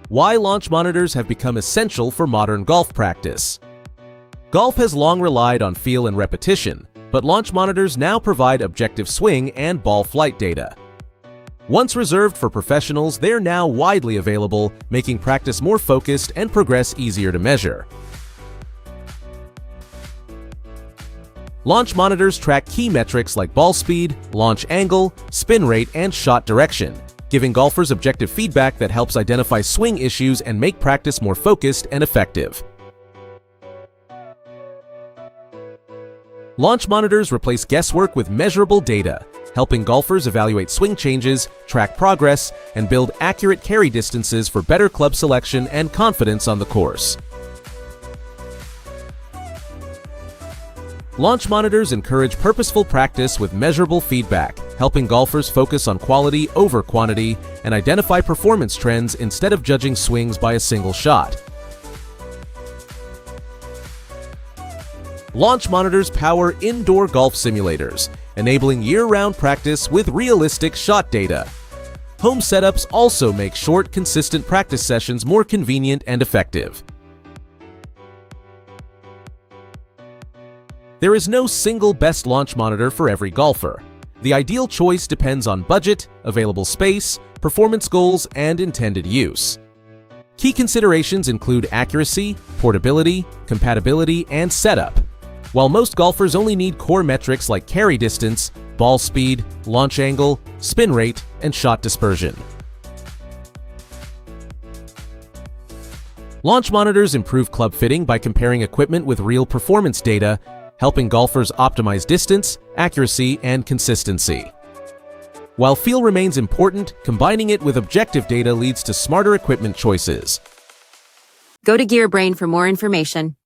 Why launch monitors have become essential for modern golf practice. Golf has long relied on feel and repetition, but launch monitors now provide objective swing and ball flight data. Once reserved for professionals, they're now widely available, making practice more focused and progress easier to measure. Launch monitors track key metrics like ball speed, launch angle, spin rate, and shot direction, giving golfers objective feedback that helps identify swing issues and make practice more focused and effective. Launch monitors replace guesswork with measurable data, helping golfers evaluate swing changes, track progress, and build accurate carry distances for better club selection and confidence on the course. Launch monitors encourage purposeful practice with measurable feedback, helping golfers focus on quality over quantity and identify performance trends instead of judging swings by a single shot. Launch monitors power indoor golf simulators, enabling year-round practice with realistic shot data. Home setups also make short, consistent practice sessions more convenient and effective. There is no single best launch monitor for every golfer. The ideal choice depends on budget, available space, performance goals, and intended use. Key considerations include accuracy, portability, compatibility, and setup. While most golfers only need core metrics like carry distance, ball speed, launch angle, spin rate, and shot dispersion. Launch monitors improve club fitting by comparing equipment with real performance data, helping golfers optimize distance, accuracy, and consistency. While feel remains important, combining it with objective data leads to smarter equipment choices. Go to GearBrain for more information.